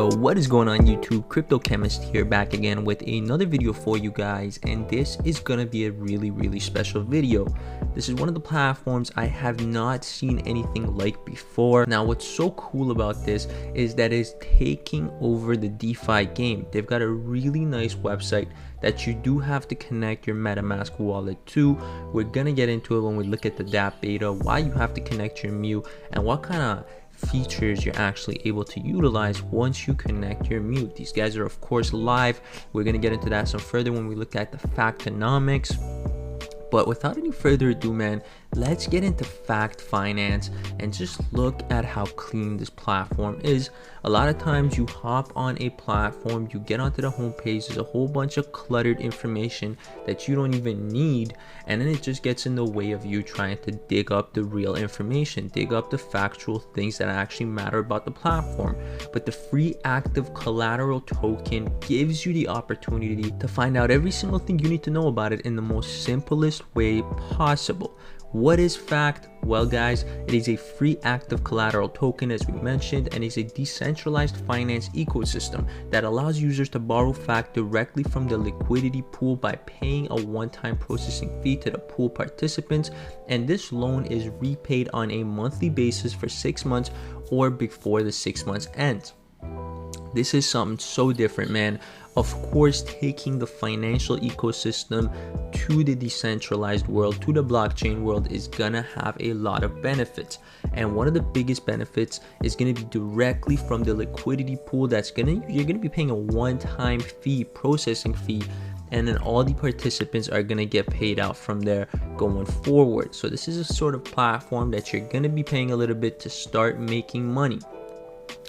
Yo, what is going on YouTube? Crypto Chemist here, back again with another video for you guys, and this is gonna be a really special video. This is one of the platforms I have not seen anything like before. Now what's so cool about this is that it's taking over the DeFi game. They've got a really nice website that you do have to connect your MetaMask wallet to. We're gonna get into it when we look at the DApp beta, why you have to connect your MU, and what kind of features you're actually able to utilize once you connect your MU. These guys are of course live. We're gonna get into that some further when we look at the factonomics. But without any further ado, man, let's get into fact.finance and just look at how clean this platform is. A lot of times you hop on a platform, you get onto the homepage, there's a whole bunch of cluttered information that you don't even need, and then it just gets in the way of you trying to dig up the real information, dig up the factual things that actually matter about the platform. But the free active Collateral token gives you the opportunity to find out every single thing you need to know about it in the most simplest way possible. What is Fact? Well guys, it is a free active Collateral token, as we mentioned, and is a decentralized finance ecosystem that allows users to borrow Fact directly from the liquidity pool by paying a one-time processing fee to the pool participants, and this loan is repaid on a monthly basis for 6 months or before the 6 months ends. This is something so different, man. Of course, taking the financial ecosystem to the decentralized world, to the blockchain world, is gonna have a lot of benefits. And one of the biggest benefits is gonna be directly from the liquidity pool. You're gonna be paying a one-time fee, processing fee, and then all the participants are gonna get paid out from there going forward. So this is a sort of platform that you're gonna be paying a little bit to start making money.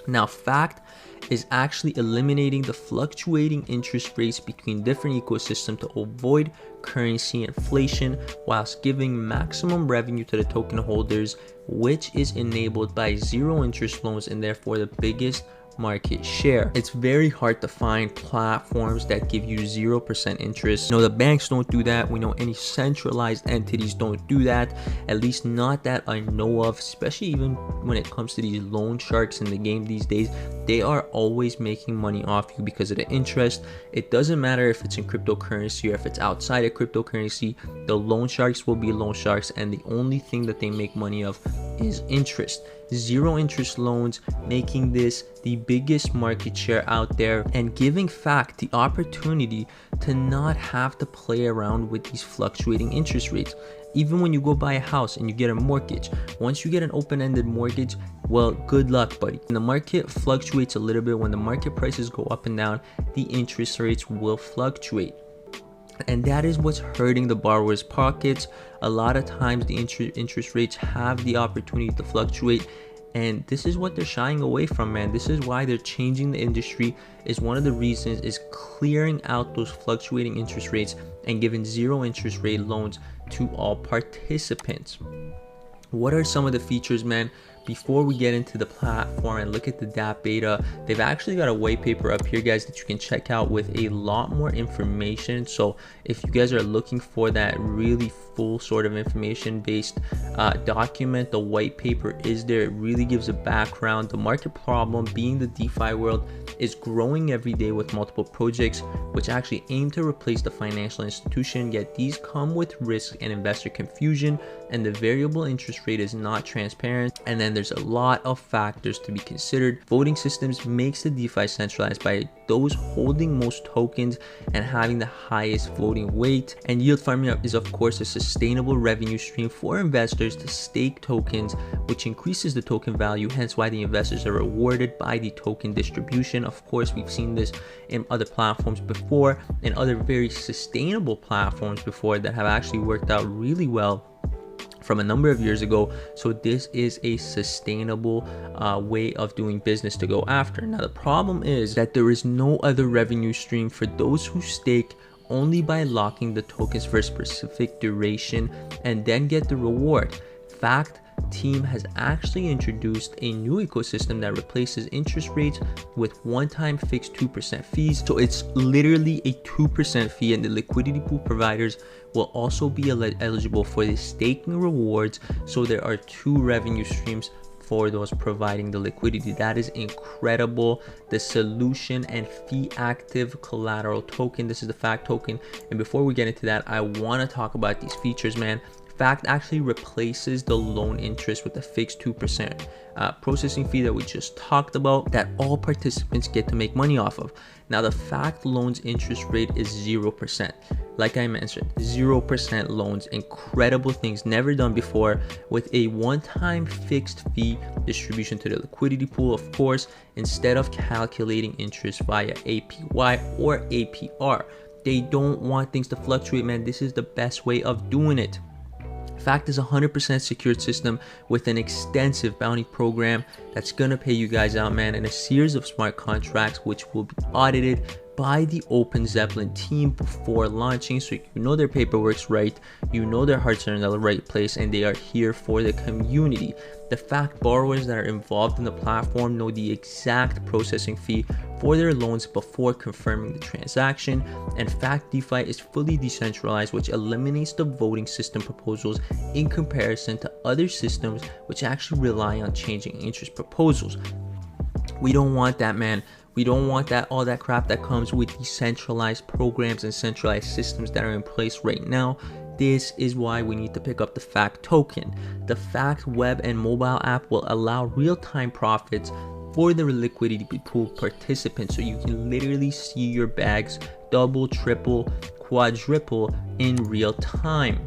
Now, Fact is actually eliminating the fluctuating interest rates between different ecosystems to avoid currency inflation, whilst giving maximum revenue to the token holders, which is enabled by zero interest loans and therefore the biggest market share. It's very hard to find platforms that give you 0% interest. The banks don't do that. We know any centralized entities don't do that, at least not that I know of, especially even when it comes to these loan sharks in the game these days. They are always making money off you because of the interest. It doesn't matter if it's in cryptocurrency or if it's outside of cryptocurrency. The loan sharks will be loan sharks, and the only thing that they make money of is interest. Zero interest loans, making this the biggest market share out there and giving Fact the opportunity to not have to play around with these fluctuating interest rates. Even when you go buy a house and you get a mortgage, once you get an open-ended mortgage, well, good luck, buddy. When the market fluctuates a little bit, when the market prices go up and down, the interest rates will fluctuate. And that is what's hurting the borrower's pockets. A lot of times the interest rates have the opportunity to fluctuate, and this is what they're shying away from, man. This is why they're changing the industry. Is one of the reasons is clearing out those fluctuating interest rates and giving zero interest rate loans to all participants. What are some of the features, man? Before we get into the platform and look at the DApp beta, they've actually got a white paper up here, guys, that you can check out with a lot more information. So if you guys are looking for that really full sort of information based document, the white paper is there. It really gives a background. The market problem being the DeFi world is growing every day with multiple projects which actually aim to replace the financial institution, yet these come with risk and investor confusion, and the variable interest rate is not transparent, and then there's a lot of factors to be considered. Voting systems makes the DeFi centralized by those holding most tokens and having the highest voting weight, and yield farming is of course a sustainable revenue stream for investors to stake tokens, which increases the token value, hence why the investors are rewarded by the token distribution. Of course, we've seen this in other platforms before, and other very sustainable platforms before that have actually worked out really well from a number of years ago. So this is a sustainable way of doing business to go after. Now the problem is that there is no other revenue stream for those who stake only by locking the tokens for a specific duration and then get the reward. Fact team has actually introduced a new ecosystem that replaces interest rates with one-time fixed 2% fees. So it's literally a 2% fee, and the liquidity pool providers will also be eligible for the staking rewards. So there are two revenue streams for those providing the liquidity. That is incredible. The solution and fee active collateral token. This is the fact token. And before we get into that, I want to talk about these features, man. Fact actually replaces the loan interest with a fixed 2% processing fee that we just talked about, that all participants get to make money off of. Now, the fact loans interest rate is 0%. Like I mentioned, 0% loans. Incredible things never done before, with a one-time fixed fee distribution to the liquidity pool, of course, instead of calculating interest via APY or APR. They don't want things to fluctuate, man. This is the best way of doing it. Fact is a 100% secured system with an extensive bounty program that's gonna pay you guys out, man, and a series of smart contracts which will be audited by the Open Zeppelin team before launching, so you know their paperwork's right, you know their hearts are in the right place, and they are here for the community. The fact borrowers that are involved in the platform know the exact processing fee for their loans before confirming the transaction, and Fact DeFi is fully decentralized, which eliminates the voting system proposals in comparison to other systems which actually rely on changing interest proposals. We don't want that, man. We don't want that, all that crap that comes with decentralized programs and centralized systems that are in place right now. This is why we need to pick up the Fact token. The Fact web and mobile app will allow real-time profits for the liquidity pool participants, so you can literally see your bags double, triple, quadruple in real time.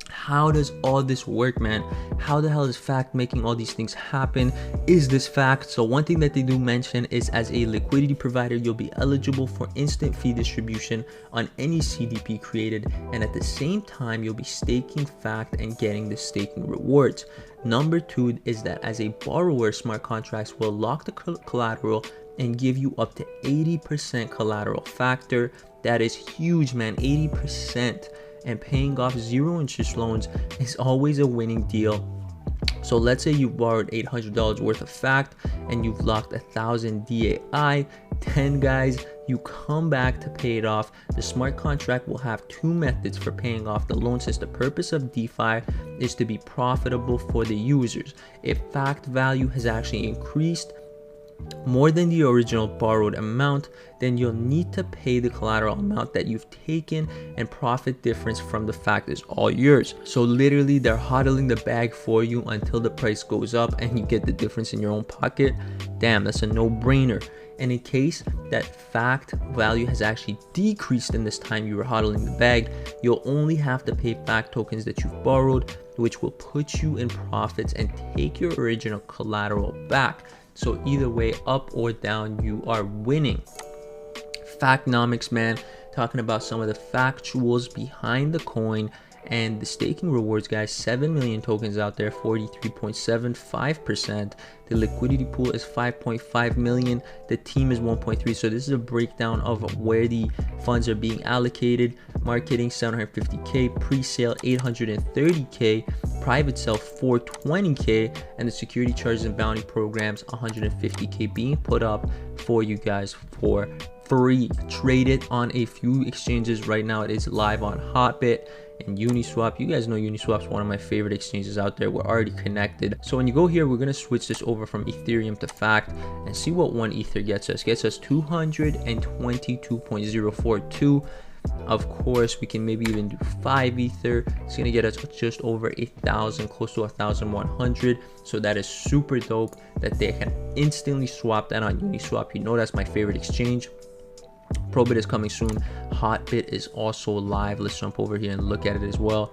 How does all this work, man? How the hell is Fact making all these things happen? Is this Fact? So one thing that they do mention is, as a liquidity provider, you'll be eligible for instant fee distribution on any CDP created, and at the same time you'll be staking Fact and getting the staking rewards. Number 2 is that as a borrower, smart contracts will lock the collateral and give you up to 80% collateral factor. That is huge, man. 80%. And paying off zero interest loans is always a winning deal. So let's say you borrowed $800 worth of Fact and you've locked 1,000 DAI. 10 guys, you come back to pay it off. The smart contract will have 2 methods for paying off the loan, since the purpose of DeFi is to be profitable for the users. If Fact value has actually increased more than the original borrowed amount, then you'll need to pay the collateral amount that you've taken, and profit difference from the Fact is all yours. So literally they're hodling the bag for you until the price goes up and you get the difference in your own pocket. Damn, that's a no-brainer. And in case that Fact value has actually decreased in this time you were hodling the bag, you'll only have to pay Fact tokens that you've borrowed, which will put you in profits and take your original collateral back. So either way, up or down, you are winning. Factnomics, man, talking about some of the factuals behind the coin and the staking rewards, guys. 7 million tokens out there, 43.75%. The liquidity pool is 5.5 million. The team is 1.3. So this is a breakdown of where the funds are being allocated. Marketing 750k, pre-sale 830k, private sale 420k, and the security charges and bounty programs 150k being put up for you guys for free. Trade it on a few exchanges right now. It is live on Hotbit and Uniswap. You guys know Uniswap's one of my favorite exchanges out there. We're already connected. So when you go here, we're going to switch this over from Ethereum to Fact and see what 1 Ether gets us. Gets us 222.042. Of course, we can maybe even do 5 Ether. It's going to get us just over 1,000, close to 1,100. So that is super dope that they can instantly swap that on Uniswap. You know that's my favorite exchange. Probit is coming soon. Hotbit is also live. Let's jump over here and look at it as well.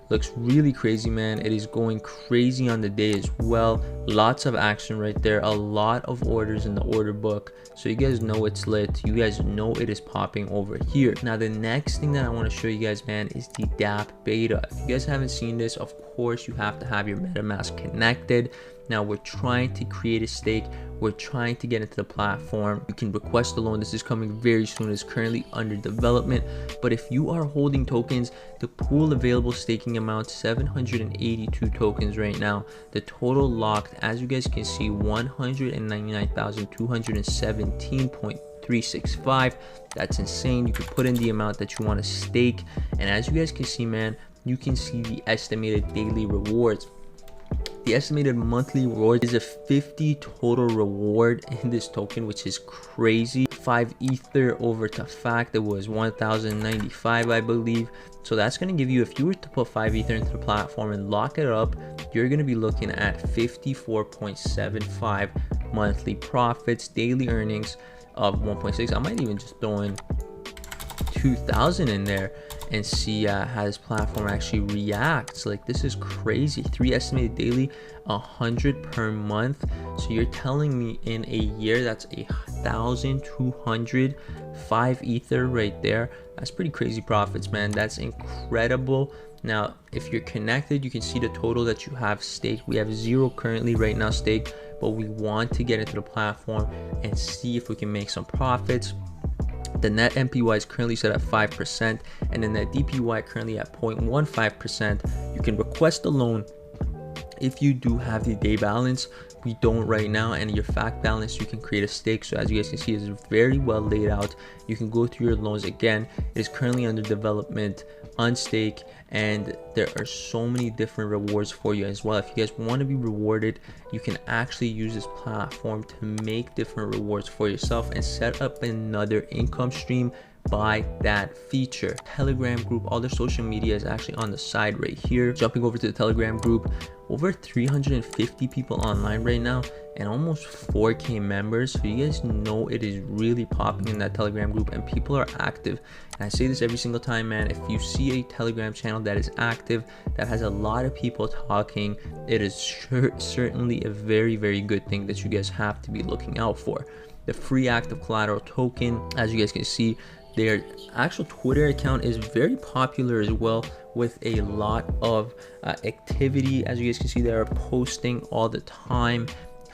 Looks really crazy, man. It is going crazy on the day as well. Lots of action right there. A lot of orders in the order book. So you guys know it's lit. You guys know it is popping over here. Now, the next thing that I want to show you guys, man, is the DApp beta. If you guys haven't seen this, of course, you have to have your MetaMask connected. Now, we're trying to create a stake. We're trying to get into the platform. You can request a loan. This is coming very soon. It's currently under development. But if you are holding tokens, the pool available staking amount 782 tokens right now. The total locked, as you guys can see, 199,217.365. That's insane. You can put in the amount that you want to stake. And as you guys can see, man, you can see the estimated daily rewards. The estimated monthly reward is a 50 total reward in this token, which is crazy. 5 ether over to fact, it was 1095, I believe. So that's going to give you, if you were to put 5 ether into the platform and lock it up, you're going to be looking at 54.75 monthly profits, daily earnings of 1.6. I might even just throw in 2,000 in there and see how this platform actually reacts. Like, this is crazy. 3 estimated daily, 100 per month. So you're telling me in a year that's 1,200, 5 ether right there. That's pretty crazy profits, man. That's incredible. Now, if you're connected, you can see the total that you have staked. We have 0 currently right now staked, but we want to get into the platform and see if we can make some profits. The net MPY is currently set at 5%, and then net DPY currently at 0.15%. You can request a loan if you do have the day balance. We don't right now, and your fact balance, you can create a stake. So as you guys can see, it's very well laid out. You can go through your loans. Again, it is currently under development, unstake, and there are so many different rewards for you as well. If you guys want to be rewarded, you can actually use this platform to make different rewards for yourself and set up another income stream by that feature. Telegram group, all their social media is actually on the side right here. Jumping over to the Telegram group, over 350 people online right now and almost 4K members. So you guys know it is really popping in that Telegram group and people are active. And I say this every single time, man, if you see a Telegram channel that is active, that has a lot of people talking, it is certainly a very, very good thing that you guys have to be looking out for. The free active collateral token, as you guys can see, their actual Twitter account is very popular as well, with a lot of activity. As you guys can see, they are posting all the time.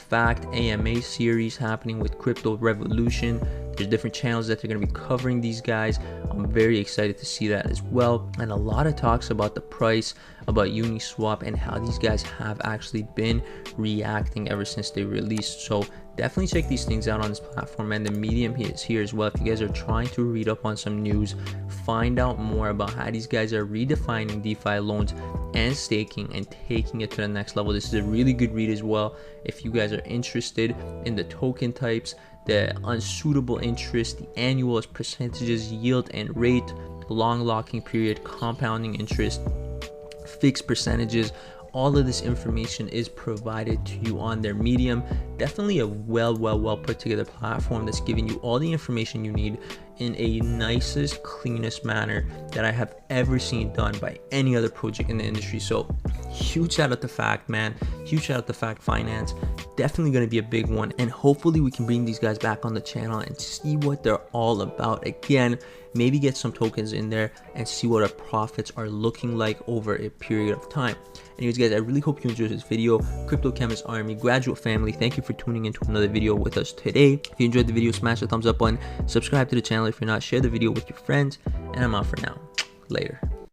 Fact AMA series happening with Crypto Revolution. There's different channels that they're going to be covering these guys. I'm very excited to see that as well. And a lot of talks about the price, about Uniswap, and how these guys have actually been reacting ever since they released. So definitely check these things out on this platform, and the Medium is here as well. If you guys are trying to read up on some news, find out more about how these guys are redefining DeFi loans and staking and taking it to the next level. This is a really good read as well. If you guys are interested in the token types, the unsuitable interest, the annual percentages, yield and rate, long locking period, compounding interest, fixed percentages, all of this information is provided to you on their Medium. Definitely a well put together platform that's giving you all the information you need in a nicest, cleanest manner that I have ever seen done by any other project in the industry. So huge shout out to Fact, man. Huge shout out to Fact Finance. Definitely going to be a big one, and hopefully we can bring these guys back on the channel and see what they're all about again. Maybe get some tokens in there and see what our profits are looking like over a period of time. Anyways, guys, I really hope you enjoyed this video. Crypto Chemist Army, graduate family, thank you for tuning into another video with us today. If you enjoyed the video, smash the thumbs up button, subscribe to the channel if you're not, share the video with your friends, and I'm out for now. Later.